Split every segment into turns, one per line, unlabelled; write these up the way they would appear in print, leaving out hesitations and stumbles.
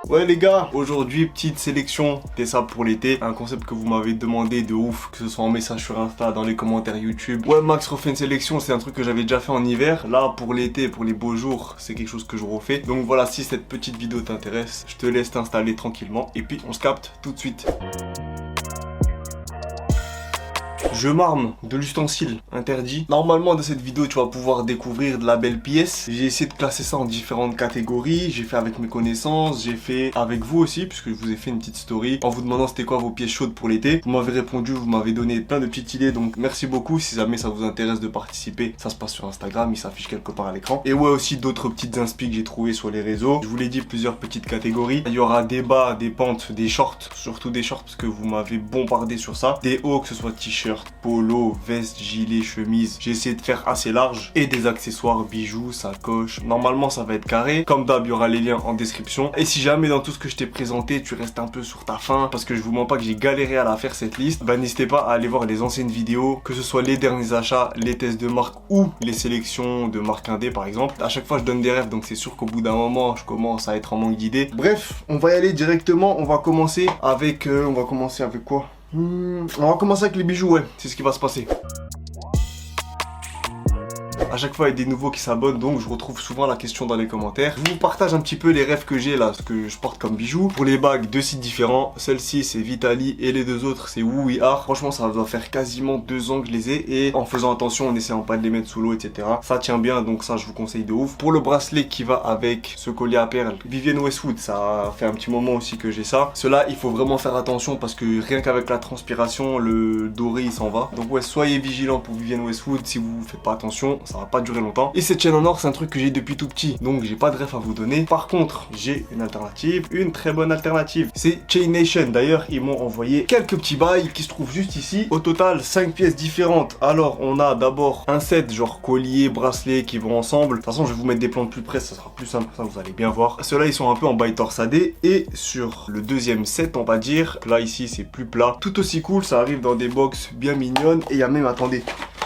Ouais les gars, aujourd'hui petite sélection des sables pour l'été, un concept que vous m'avez demandé de ouf, que ce soit en message sur Insta, dans les commentaires YouTube. Ouais, Max refait une sélection, c'est un truc que j'avais déjà fait en hiver. Là pour l'été, pour les beaux jours, c'est quelque chose que je refais. Donc voilà, si cette petite vidéo t'intéresse, je te laisse t'installer tranquillement et puis on se capte tout de suite. Je m'arme de l'ustensile interdit. Normalement dans cette vidéo tu vas pouvoir découvrir de la belle pièce. J'ai essayé de classer ça en différentes catégories. J'ai fait avec mes connaissances, j'ai fait avec vous aussi puisque je vous ai fait une petite story en vous demandant c'était quoi vos pièces chaudes pour l'été. Vous m'avez répondu, vous m'avez donné plein de petites idées, donc merci beaucoup. Si jamais ça vous intéresse de participer, ça se passe sur Instagram, il s'affiche quelque part à l'écran. Et ouais, aussi d'autres petites inspi que j'ai trouvées sur les réseaux. Je vous l'ai dit, plusieurs petites catégories. Il y aura des bas, des pentes, des shorts, surtout des shorts parce que vous m'avez bombardé sur ça. Des hauts, que ce soit t-shirt, polo, veste, gilet, chemise. J'ai essayé de faire assez large. Et des accessoires, bijoux, sacoches. Normalement ça va être carré. Comme d'hab, il y aura les liens en description. Et si jamais dans tout ce que je t'ai présenté, tu restes un peu sur ta faim, parce que je vous mens pas que j'ai galéré à la faire cette liste, bah n'hésitez pas à aller voir les anciennes vidéos, que ce soit les derniers achats, les tests de marque ou les sélections de marque indé par exemple. À chaque fois je donne des rêves, donc c'est sûr qu'au bout d'un moment je commence à être en manque d'idées. Bref, on va y aller directement. On va commencer avec quoi? On va commencer avec les bijoux, ouais, c'est ce qui va se passer. À chaque fois il y a des nouveaux qui s'abonnent, donc je retrouve souvent la question dans les commentaires. Je vous partage un petit peu les rêves que j'ai là, ce que je porte comme bijoux. Pour les bagues, deux sites différents. Celle-ci c'est Vitali et les deux autres c'est Woo We Are. Franchement ça doit faire quasiment 2 ans que je les ai, et en faisant attention, en essayant pas de les mettre sous l'eau, etc. Ça tient bien, donc ça je vous conseille de ouf. Pour le bracelet qui va avec ce collier à perles, Vivienne Westwood, ça fait un petit moment aussi que j'ai ça. Cela il faut vraiment faire attention parce que rien qu'avec la transpiration, le doré il s'en va. Donc ouais, soyez vigilants pour Vivienne Westwood. Si vous faites pas attention, ça va pas durer longtemps. Et cette chaîne en or c'est un truc que j'ai depuis tout petit, donc j'ai pas de ref à vous donner. Par contre j'ai une alternative, une très bonne alternative, c'est Chain Nation. D'ailleurs ils m'ont envoyé quelques petits bails qui se trouvent juste ici. Au total 5 pièces différentes. Alors on a d'abord un set genre collier, bracelet qui vont ensemble. De toute façon je vais vous mettre des plans de plus près, ça sera plus simple, ça vous allez bien voir. Ceux-là ils sont un peu en bail torsadé. Et sur le deuxième set on va dire, là ici c'est plus plat, tout aussi cool, ça arrive dans des box bien mignonnes. Et il y a même, attendez,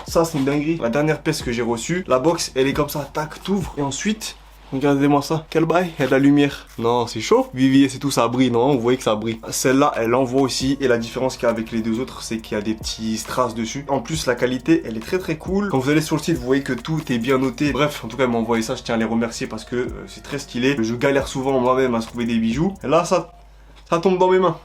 ça c'est une dinguerie, la dernière pièce que j'ai reçue, la box elle est comme ça, tac, t'ouvres et ensuite regardez-moi ça, quel bail, il y a de la lumière. Non, c'est chaud. Vivier, c'est tout, ça brille, non? Vous voyez que ça brille. Celle-là, elle envoie aussi. Et la différence qu'il y a avec les deux autres, c'est qu'il y a des petits strass dessus. En plus, la qualité, elle est très très cool. Quand vous allez sur le site, vous voyez que tout est bien noté. Bref, en tout cas, ils m'ont envoyé ça. Je tiens à les remercier parce que c'est très stylé. Je galère souvent moi-même à trouver des bijoux. Et là, ça tombe dans mes mains.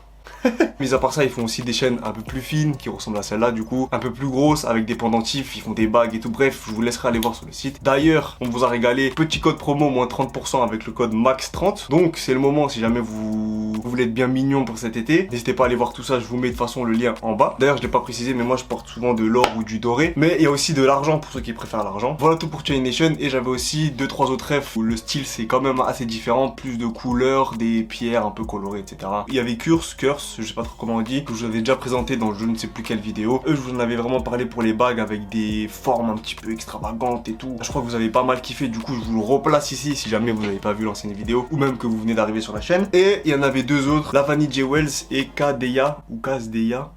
Mis à part ça, ils font aussi des chaînes un peu plus fines qui ressemblent à celle-là, du coup un peu plus grosses avec des pendentifs. Ils font des bagues et tout. Bref, je vous laisserai aller voir sur le site. D'ailleurs, on vous a régalé, petit code promo moins 30% avec le code MAX30. Donc c'est le moment, si jamais vous voulez être bien mignon pour cet été, n'hésitez pas à aller voir tout ça. Je vous mets de toute façon le lien en bas. D'ailleurs je l'ai pas précisé, mais moi je porte souvent de l'or ou du doré, mais il y a aussi de l'argent pour ceux qui préfèrent l'argent. Voilà tout pour Chain Nation. Et j'avais aussi 2-3 autres refs où le style c'est quand même assez différent, plus de couleurs, des pierres un peu colorées, etc. Il y avait Curse, je sais pas trop comment on dit, que je vous avais déjà présenté dans je ne sais plus quelle vidéo. Eux, je vous en avais vraiment parlé pour les bagues avec des formes un petit peu extravagantes et tout. Je crois que vous avez pas mal kiffé, du coup je vous le replace ici si jamais vous n'avez pas vu l'ancienne vidéo ou même que vous venez d'arriver sur la chaîne. Et il y en avait deux autres, Lavani Jewels et Kadeya ou Kazdeya,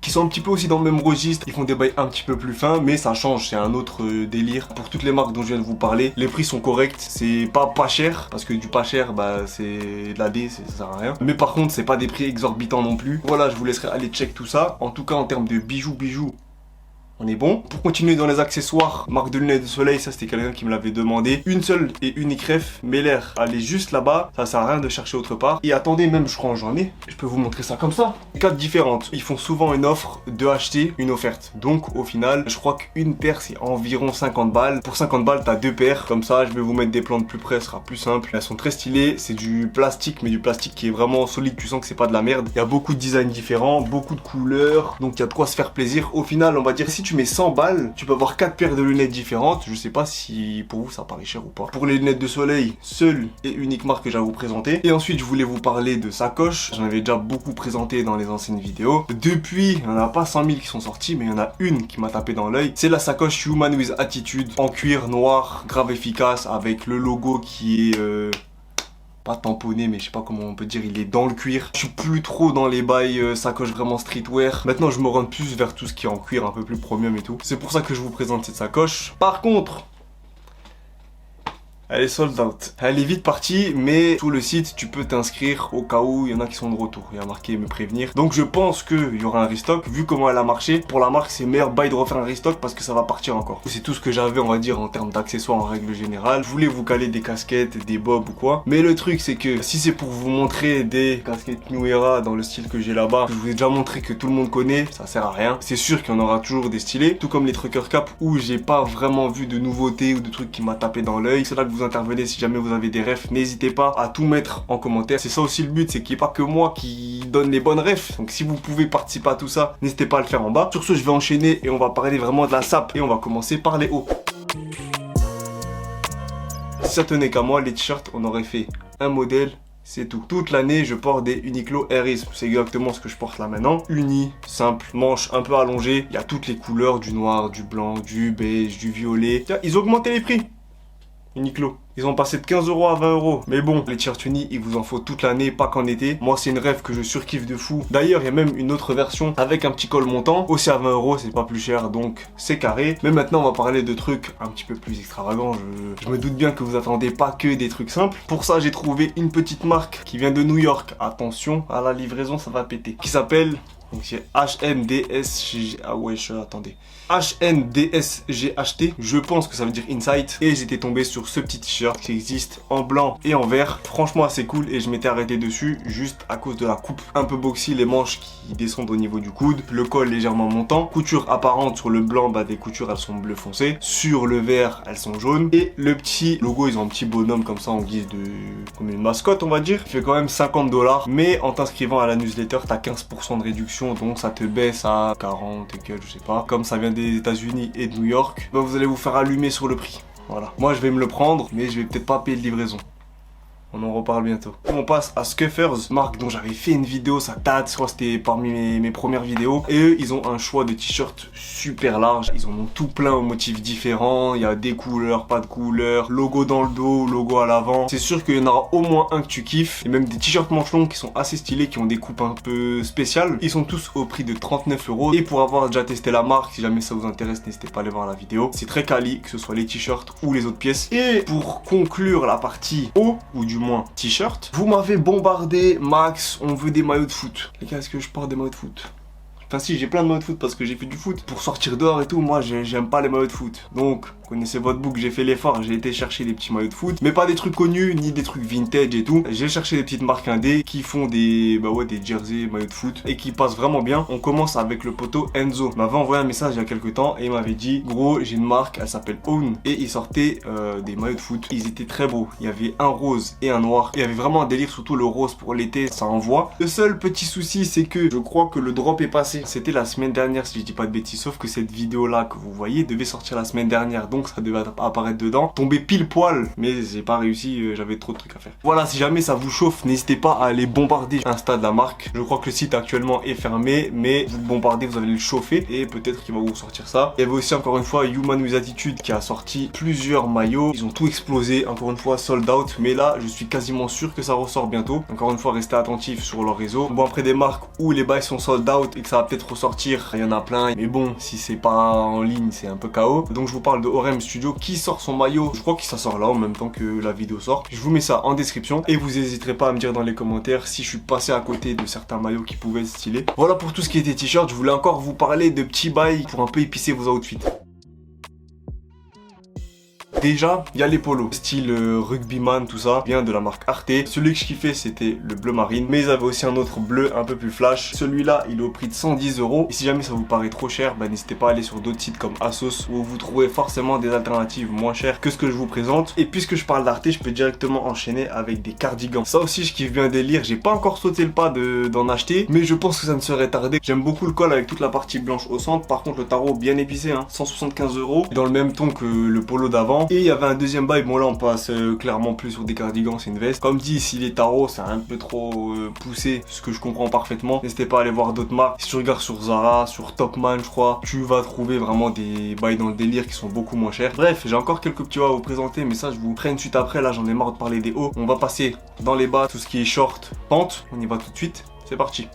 qui sont un petit peu aussi dans le même registre. Ils font des bails un petit peu plus fins, mais ça change, c'est un autre délire. Pour toutes les marques dont je viens de vous parler, les prix sont corrects, c'est pas cher, parce que du pas cher, bah c'est de la D, ça sert à rien. Mais par contre, c'est pas des prix exorbitants non plus. Voilà, je vous laisserai aller check tout ça. En tout cas, en termes de bijoux, on est bon. Pour continuer dans les accessoires, marque de lunettes de soleil, ça c'était quelqu'un qui me l'avait demandé. Une seule et unique ref, mais l'air, elle est juste là-bas, ça sert à rien de chercher autre part. Et attendez, même je crois que j'en ai, je peux vous montrer ça comme ça. 4 différentes, ils font souvent une offre de acheter une offerte. Donc au final, je crois qu'une paire c'est environ 50 balles. Pour 50 balles, t'as 2 paires. Comme ça, je vais vous mettre des plans de plus près, ce sera plus simple. Elles sont très stylées, c'est du plastique, mais du plastique qui est vraiment solide, tu sens que c'est pas de la merde. Il y a beaucoup de designs différents, beaucoup de couleurs, donc il y a de quoi se faire plaisir. Au final, on va dire si tu mets 100 balles, tu peux avoir 4 paires de lunettes différentes. Je sais pas si pour vous ça paraît cher ou pas. Pour les lunettes de soleil, seule et unique marque que j'ai à vous présenter. Et ensuite je voulais vous parler de sacoches. J'en avais déjà beaucoup présenté dans les anciennes vidéos. Depuis, il n'y en a pas 100 000 qui sont sortis, mais il y en a une qui m'a tapé dans l'œil. C'est la sacoche Human with Attitude en cuir noir, grave efficace, avec le logo qui est pas tamponné, mais je sais pas comment on peut dire, il est dans le cuir. Je suis plus trop dans les bails sacoche vraiment streetwear. Maintenant je me rends plus vers tout ce qui est en cuir, un peu plus premium et tout. C'est pour ça que je vous présente cette sacoche. Par contre, Elle est sold out. Elle est vite partie, mais sur le site, tu peux t'inscrire au cas où il y en a qui sont de retour. Il y a marqué me prévenir. Donc je pense qu'il y aura un restock. Vu comment elle a marché, pour la marque, c'est meilleur bail de refaire un restock parce que ça va partir encore. C'est tout ce que j'avais, on va dire, en termes d'accessoires en règle générale. Je voulais vous caler des casquettes, des bobs ou quoi. Mais le truc, c'est que si c'est pour vous montrer des casquettes New Era dans le style que j'ai là-bas, je vous ai déjà montré que tout le monde connaît, ça sert à rien. C'est sûr qu'il y en aura toujours des stylés. Tout comme les trucker cap où j'ai pas vraiment vu de nouveautés ou de trucs qui m'a tapé dans l'œil. C'est là que vous intervenez si jamais vous avez des refs. N'hésitez pas à tout mettre en commentaire. C'est ça aussi le but, c'est qu'il n'y ait pas que moi qui donne les bonnes refs. Donc si vous pouvez participer à tout ça, n'hésitez pas à le faire en bas. Sur ce, je vais enchaîner et on va parler vraiment de la sape. Et on va commencer par les hauts. Si ça tenait qu'à moi, les t-shirts, on aurait fait un modèle. C'est tout. Toute l'année, je porte des Uniqlo Airism. C'est exactement ce que je porte là maintenant. Uni, simple, manche un peu allongée. Il y a toutes les couleurs, du noir, du blanc, du beige, du violet. Tiens, ils ont augmenté les prix. Uniqlo. Ils ont passé de 15 € à 20 €. Mais bon, les t-shirts unis, il vous en faut toute l'année, pas qu'en été. Moi, c'est une rêve que je surkiffe de fou. D'ailleurs, il y a même une autre version avec un petit col montant. Aussi à 20 €, c'est pas plus cher, donc c'est carré. Mais maintenant, on va parler de trucs un petit peu plus extravagants. Je me doute bien que vous attendez pas que des trucs simples. Pour ça, j'ai trouvé une petite marque qui vient de New York. Attention, à la livraison, ça va péter. Qui s'appelle... Donc c'est HNDSG... Ah ouais, attendez. HNDSGHT. Je pense que ça veut dire Insight. Et j'étais tombé sur ce petit t-shirt qui existe en blanc et en vert. Franchement assez cool et je m'étais arrêté dessus juste à cause de la coupe. Un peu boxy, les manches qui descendent au niveau du coude. Le col légèrement montant. Couture apparente sur le blanc, bah des coutures elles sont bleu foncé. Sur le vert, elles sont jaunes. Et le petit logo, ils ont un petit bonhomme comme ça en guise de... comme une mascotte on va dire. Il fait quand même 50 $. Mais en t'inscrivant à la newsletter, t'as 15% de réduction. Donc ça te baisse à 40 et quelques, je sais pas. Comme ça vient des États-Unis et de New York, bah vous allez vous faire allumer sur le prix. Voilà. Moi je vais me le prendre, mais je vais peut-être pas payer de livraison. On en reparle bientôt. On passe à Scuffers, marque dont j'avais fait une vidéo, ça date, je crois que c'était parmi mes premières vidéos. Et eux, ils ont un choix de t-shirts super large. Ils en ont tout plein aux motifs différents. Il y a des couleurs, pas de couleurs, logo dans le dos, logo à l'avant. C'est sûr qu'il y en aura au moins un que tu kiffes. Et même des t-shirts manches longues qui sont assez stylés, qui ont des coupes un peu spéciales. Ils sont tous au prix de 39 €. Et pour avoir déjà testé la marque, si jamais ça vous intéresse, n'hésitez pas à aller voir la vidéo. C'est très quali, que ce soit les t-shirts ou les autres pièces. Et pour conclure la partie haut, ou du moins t-shirt, vous m'avez bombardé, Max, on veut des maillots de foot. Les gars, est-ce que je porte des maillots de foot? Enfin si, j'ai plein de maillots de foot parce que j'ai fait du foot. Pour sortir dehors et tout, moi j'aime pas les maillots de foot. Donc, connaissez votre book, j'ai fait l'effort, j'ai été chercher des petits maillots de foot. Mais pas des trucs connus, ni des trucs vintage et tout. J'ai cherché des petites marques indé qui font des, bah ouais, des jerseys, maillots de foot. Et qui passent vraiment bien. On commence avec le poteau Enzo. Il m'avait envoyé un message il y a quelques temps et il m'avait dit, gros, j'ai une marque, elle s'appelle Own. Et il sortait des maillots de foot. Ils étaient très beaux. Il y avait un rose et un noir. Il y avait vraiment un délire, surtout le rose pour l'été, ça envoie. Le seul petit souci, c'est que je crois que le drop est passé. C'était la semaine dernière, si je dis pas de bêtises, sauf que cette vidéo là que vous voyez devait sortir la semaine dernière, donc ça devait apparaître dedans, tomber pile poil, mais j'ai pas réussi, j'avais trop de trucs à faire. Voilà, si jamais ça vous chauffe, n'hésitez pas à aller bombarder Insta de la marque. Je crois que le site actuellement est fermé, mais vous le bombardez, vous allez le chauffer et peut-être qu'il va vous sortir ça. Il y avait aussi encore une fois Human with Attitude qui a sorti plusieurs maillots, ils ont tout explosé, encore une fois sold out, mais là je suis quasiment sûr que ça ressort bientôt. Encore une fois, restez attentifs sur leur réseau. Bon, après des marques où les bails sont sold out et que ça va peut-être ressortir, il y en a plein, mais bon, si c'est pas en ligne, c'est un peu KO. Donc je vous parle de Orem Studio qui sort son maillot, je crois que ça sort là en même temps que la vidéo sort. Je vous mets ça en description et vous n'hésiterez pas à me dire dans les commentaires si je suis passé à côté de certains maillots qui pouvaient être stylés. Voilà pour tout ce qui était t-shirt. Je voulais encore vous parler de petits bails pour un peu épicer vos outfits. Déjà, il y a les polos, style rugbyman, tout ça, vient de la marque Arte. Celui que je kiffais, c'était le bleu marine, mais ils avaient aussi un autre bleu un peu plus flash. Celui-là, il est au prix de 110 €. Et si jamais ça vous paraît trop cher, bah, n'hésitez pas à aller sur d'autres sites comme Asos, où vous trouverez forcément des alternatives moins chères que ce que je vous présente. Et puisque je parle d'Arte, je peux directement enchaîner avec des cardigans. Ça aussi, je kiffe bien délire. J'ai pas encore sauté le pas d'en acheter, mais je pense que ça ne serait tardé. J'aime beaucoup le col avec toute la partie blanche au centre. Par contre, le tarot bien épicé, hein, 175 €, dans le même ton que le polo d'avant. Et il y avait un deuxième bail, bon là on passe clairement plus sur des cardigans, c'est une veste. Comme dit, si les tarots c'est un peu trop poussé, ce que je comprends parfaitement, n'hésitez pas à aller voir d'autres marques. Si tu regardes sur Zara, sur Topman je crois, tu vas trouver vraiment des bails dans le délire qui sont beaucoup moins chers. Bref, j'ai encore quelques petits hauts à vous présenter, mais ça je vous ferai une suite après, là j'en ai marre de parler des hauts. On va passer dans les bas, tout ce qui est short, pente, on y va tout de suite, c'est parti.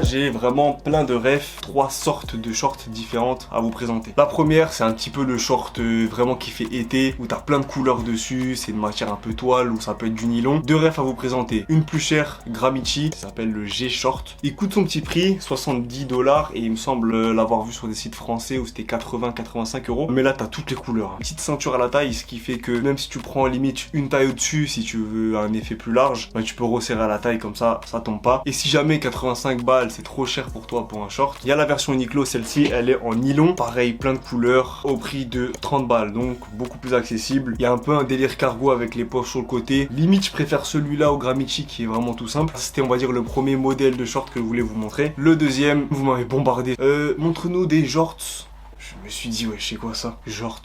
J'ai vraiment plein de refs, 3 sortes de shorts différentes à vous présenter. La première, c'est un petit peu le short vraiment qui fait été, où t'as plein de couleurs dessus, c'est une matière un peu toile, ou ça peut être du nylon. 2 refs à vous présenter. Une plus chère, Gramici, ça s'appelle le G-Short. Il coûte son petit prix, 70 $, et il me semble l'avoir vu sur des sites français où c'était 80-85 €. Mais là, t'as toutes les couleurs. Petite ceinture à la taille, ce qui fait que même si tu prends limite une taille au-dessus, si tu veux un effet plus large, bah, tu peux resserrer à la taille comme ça tombe pas. Et si jamais 85 balles, c'est trop cher pour toi pour un short, il y a la version Uniqlo, celle-ci, elle est en nylon. Pareil, plein de couleurs, au prix de 30 balles, donc beaucoup plus accessible. Il y a un peu un délire cargo avec les poches sur le côté. Limite, je préfère celui-là au Gramici qui est vraiment tout simple. C'était, on va dire, le premier modèle de short que je voulais vous montrer. Le deuxième, vous m'avez bombardé. Montre-nous des jorts. Je me suis dit, ouais, je sais quoi ça? Jorts.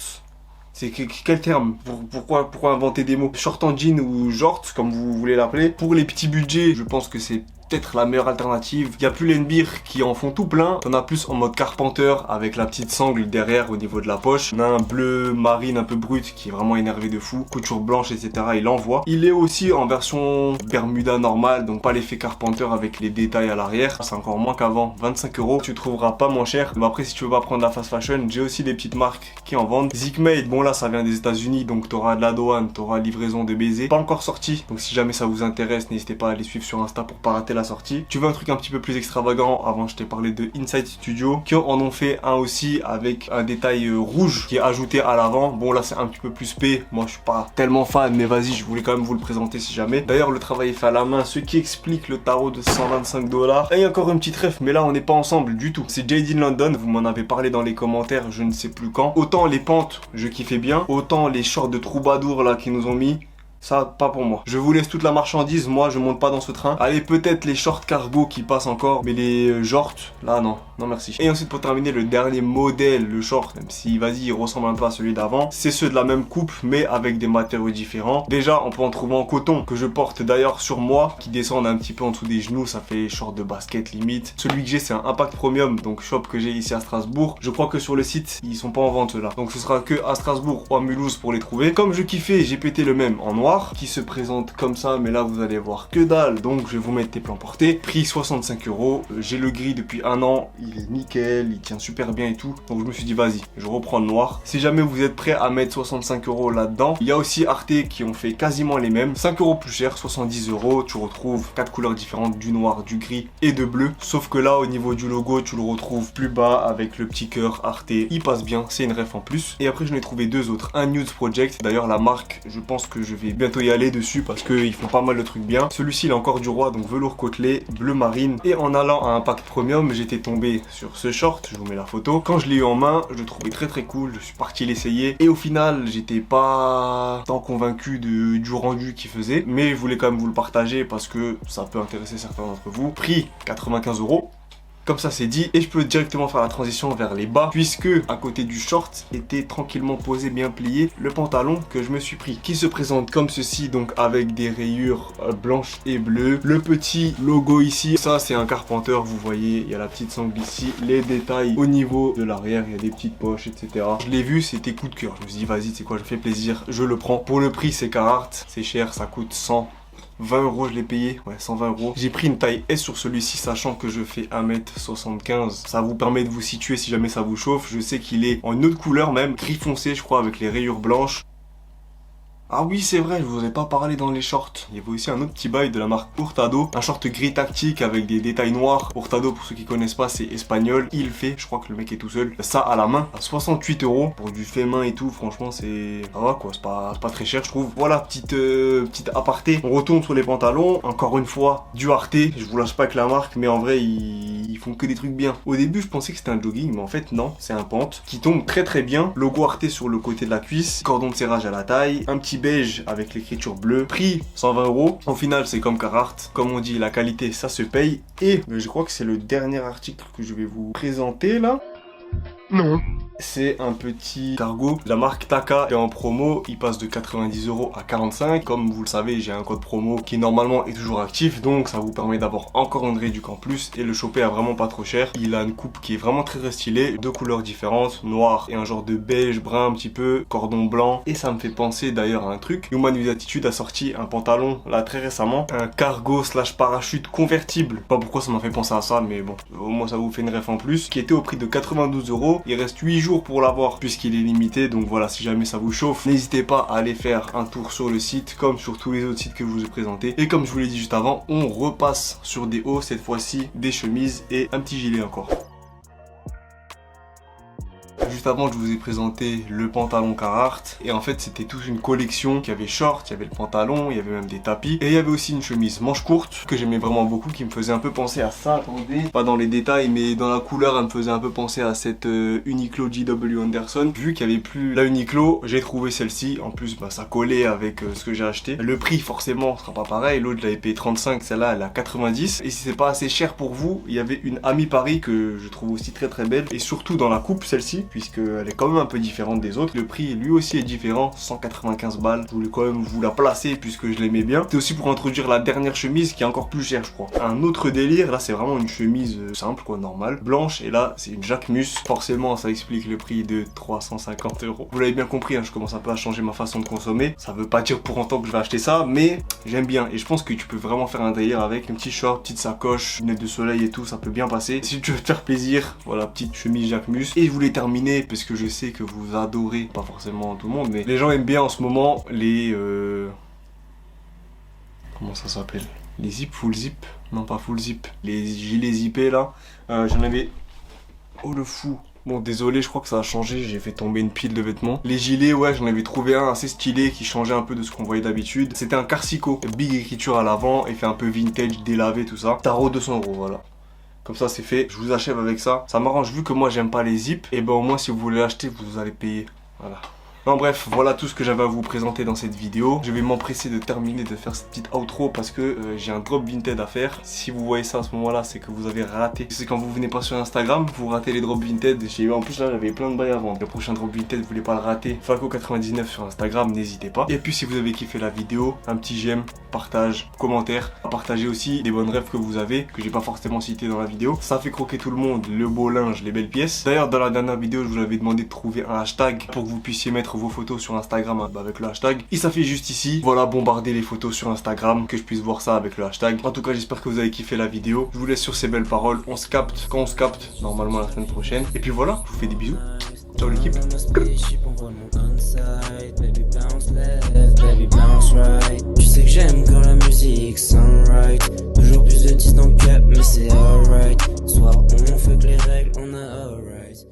C'est quel terme? Pourquoi inventer des mots? Short en jean ou jorts, comme vous voulez l'appeler. Pour les petits budgets, je pense que c'est peut-être la meilleure alternative. Il y a plus les Nbir qui en font tout plein. T'en as plus en mode Carpenter avec la petite sangle derrière au niveau de la poche. On a un bleu marine un peu brut qui est vraiment énervé de fou. Couture blanche, etc. Il envoie. Il est aussi en version Bermuda normale, donc pas l'effet Carpenter avec les détails à l'arrière. C'est encore moins qu'avant. 25 €. Tu trouveras pas moins cher. Mais après, si tu veux pas prendre la fast fashion, j'ai aussi des petites marques qui en vendent. Zikmade, bon là, ça vient des États-Unis, donc t'auras de la douane, t'auras livraison de baisers. Pas encore sorti. Donc si jamais ça vous intéresse, n'hésitez pas à les suivre sur Insta pour pas rater la sortie. Tu veux un truc un petit peu plus extravagant? Avant, je t'ai parlé de Inside Studio qui en ont fait un aussi avec un détail rouge qui est ajouté à l'avant. Bon là c'est un petit peu plus spé, moi je suis pas tellement fan, mais vas-y, je voulais quand même vous le présenter si jamais. D'ailleurs le travail est fait à la main, ce qui explique le tarot de 125 $. Et encore une petite ref, mais là on n'est pas ensemble du tout. C'est Jade in London, vous m'en avez parlé dans les commentaires, je ne sais plus quand. Autant les pentes, je kiffais bien, autant les shorts de troubadour là qu'ils nous ont mis, ça, pas pour moi. Je vous laisse toute la marchandise, moi je monte pas dans ce train. Allez, peut-être les shorts cargo qui passent encore, mais les jorts, là non, non merci. Et ensuite pour terminer, le dernier modèle, le short, même si vas-y il ressemble un peu à celui d'avant, c'est ceux de la même coupe mais avec des matériaux différents. Déjà on peut en trouver en coton, que je porte d'ailleurs sur moi, qui descendent un petit peu en dessous des genoux, ça fait short de basket limite. Celui que j'ai c'est un Impact Premium, donc shop que j'ai ici à Strasbourg. Je crois que sur le site ils sont pas en vente là, donc ce sera que à Strasbourg ou à Mulhouse pour les trouver. Comme je kiffais, j'ai pété le même en noir, qui se présente comme ça, mais là vous allez voir que dalle, donc je vais vous mettre tes plans portés. Prix 65 €. J'ai le gris depuis un an, il est nickel, il tient super bien et tout, donc je me suis dit vas-y, je reprends le noir. Si jamais vous êtes prêt à mettre 65 € là-dedans, il y a aussi Arte qui ont fait quasiment les mêmes, 5 € plus cher, 70 €. Tu retrouves 4 couleurs différentes, du noir, du gris et de bleu, sauf que là au niveau du logo tu le retrouves plus bas avec le petit cœur Arte, il passe bien, c'est une ref en plus. Et après j'en ai trouvé 2 autres, un Nudes Project, d'ailleurs la marque, je pense que je vais bientôt y aller dessus parce qu'ils font pas mal de trucs bien. Celui-ci il est encore du roi, donc velours côtelé, bleu marine. Et en allant à Impact Premium, j'étais tombé sur ce short, je vous mets la photo. Quand je l'ai eu en main, je le trouvais très cool, je suis parti l'essayer. Et au final, j'étais pas tant convaincu du rendu qu'il faisait, mais je voulais quand même vous le partager parce que ça peut intéresser certains d'entre vous. Prix 95 €. Comme ça c'est dit, et je peux directement faire la transition vers les bas, puisque à côté du short était tranquillement posé, bien plié, le pantalon que je me suis pris, qui se présente comme ceci, donc avec des rayures blanches et bleues. Le petit logo ici, ça c'est un Carpenter, vous voyez, il y a la petite sangle ici, les détails au niveau de l'arrière, il y a des petites poches, etc. Je l'ai vu, c'était coup de cœur, je me suis dit vas-y, c'est quoi, je fais plaisir, je le prends. Pour le prix c'est Carhartt, c'est cher, ça coûte 120 € je l'ai payé, ouais 120 €. J'ai pris une taille S sur celui-ci, sachant que je fais 1m75. Ça vous permet de vous situer si jamais ça vous chauffe. Je sais qu'il est en une autre couleur même, gris foncé je crois avec les rayures blanches. Ah oui c'est vrai, je vous ai pas parlé dans les shorts. Il y avait aussi un autre petit bail de la marque Hurtado, un short gris tactique avec des détails noirs. Hurtado, pour ceux qui connaissent pas, c'est espagnol. Il fait, je crois que le mec est tout seul, ça à la main à 68 € pour du fait main et tout. Franchement c'est ça va quoi, c'est pas très cher je trouve. Voilà, petite aparté. On retourne sur les pantalons. Encore une fois du Arte. Je vous lâche pas que la marque, mais en vrai ils font que des trucs bien. Au début je pensais que c'était un jogging, mais en fait non, c'est un pant qui tombe très bien. Logo Arte sur le côté de la cuisse, cordon de serrage à la taille, un petit beige avec l'écriture bleue, prix 120 €. Au final c'est comme Carhartt, comme on dit la qualité ça se paye. Et je crois que c'est le dernier article que je vais vous présenter là. Non. c'est un petit cargo de la marque Taka et en promo il passe de 90 € à 45. Comme vous le savez, j'ai un code promo qui normalement est toujours actif, donc ça vous permet d'avoir encore une réduc en plus et le choper à vraiment pas trop cher. Il a une coupe qui est vraiment très stylée, deux couleurs différentes, noir et un genre de beige brun un petit peu, cordon blanc. Et ça me fait penser d'ailleurs à un truc, Human with Attitude a sorti un pantalon là très récemment, un cargo slash parachute convertible. Pas pourquoi ça m'a fait penser à ça, mais bon, au moins ça vous fait une ref en plus, qui était au prix de 92 €. Il reste 8 jours pour l'avoir puisqu'il est limité, donc voilà, si jamais ça vous chauffe, n'hésitez pas à aller faire un tour sur le site comme sur tous les autres sites que je vous ai présentés. Et comme je vous l'ai dit juste avant, on repasse sur des hauts, cette fois-ci des chemises et un petit gilet encore. Juste avant, je vous ai présenté le pantalon Carhartt et en fait c'était toute une collection qui avait short, il y avait le pantalon, il y avait même des tapis et il y avait aussi une chemise manche courte que j'aimais vraiment beaucoup, qui me faisait un peu penser à ça. Attendez, pas dans les détails mais dans la couleur elle me faisait un peu penser à cette Uniqlo JW Anderson. Vu qu'il n'y avait plus la Uniqlo, j'ai trouvé celle-ci. En plus bah, ça collait avec ce que j'ai acheté. Le prix forcément sera pas pareil, l'autre je l'avais payé 35, celle-là elle a 90. Et si c'est pas assez cher pour vous, il y avait une Ami Paris que je trouve aussi très très belle et surtout dans la coupe celle-ci, puisqu'elle est quand même un peu différente des autres. Le prix lui aussi est différent, 195 balles. Je voulais quand même vous la placer puisque je l'aimais bien. C'était aussi pour introduire la dernière chemise qui est encore plus chère je crois. Un autre délire, là c'est vraiment une chemise simple quoi, normale, blanche, et là c'est une Jacquemus. Forcément ça explique le prix de 350 €. Vous l'avez bien compris, hein, je commence un peu à changer ma façon de consommer. Ça veut pas dire pour autant que je vais acheter ça, mais j'aime bien et je pense que tu peux vraiment faire un délire avec un petit short, petite sacoche, lunettes de soleil et tout, ça peut bien passer. Si tu veux te faire plaisir, voilà, petite chemise Jacquemus. Et je voulais terminer parce que je sais que vous adorez, pas forcément tout le monde, mais les gens aiment bien en ce moment les comment ça s'appelle, les zip, full zip, non pas full zip, les gilets zippés là. J'en avais, oh le fou. Bon désolé, je crois que ça a changé, j'ai fait tomber une pile de vêtements. Les gilets, ouais, j'en avais trouvé un assez stylé qui changeait un peu de ce qu'on voyait d'habitude. C'était un Carsico, big écriture à l'avant et fait un peu vintage, délavé, tout ça. Tarot 200 €, voilà. Comme ça c'est fait, je vous achève avec ça. Ça m'arrange vu que moi j'aime pas les zips, et ben au moins si vous voulez l'acheter vous allez payer, voilà. Non bref, voilà tout ce que j'avais à vous présenter dans cette vidéo. Je vais m'empresser de terminer de faire cette petite outro parce que j'ai un drop Vinted à faire. Si vous voyez ça à ce moment là, c'est que vous avez raté. C'est quand vous venez pas sur Instagram, vous ratez les drops Vinted. J'ai eu en plus là, j'avais plein de bails à vendre. Le prochain drop Vinted, vous voulez pas le rater, Falco99 sur Instagram, n'hésitez pas. Et puis si vous avez kiffé la vidéo, un petit j'aime, partage, commentaire. Partagez aussi des bonnes rêves que vous avez, que j'ai pas forcément cité dans la vidéo. Ça fait croquer tout le monde, le beau linge, les belles pièces. D'ailleurs dans la dernière vidéo, je vous avais demandé de trouver un hashtag pour que vous puissiez mettre vos photos sur Instagram avec le hashtag. Il s'affiche juste ici. Voilà, bombardez les photos sur Instagram, que je puisse voir ça avec le hashtag. En tout cas, j'espère que vous avez kiffé la vidéo. Je vous laisse sur ces belles paroles. On se capte quand on se capte, normalement la semaine prochaine. Et puis voilà, je vous fais des bisous. Ciao l'équipe.
Tu sais que j'aime quand la musique sonne right. Toujours plus de 10 dans le cap, mais c'est alright. Soir on fait que les règles, on a alright.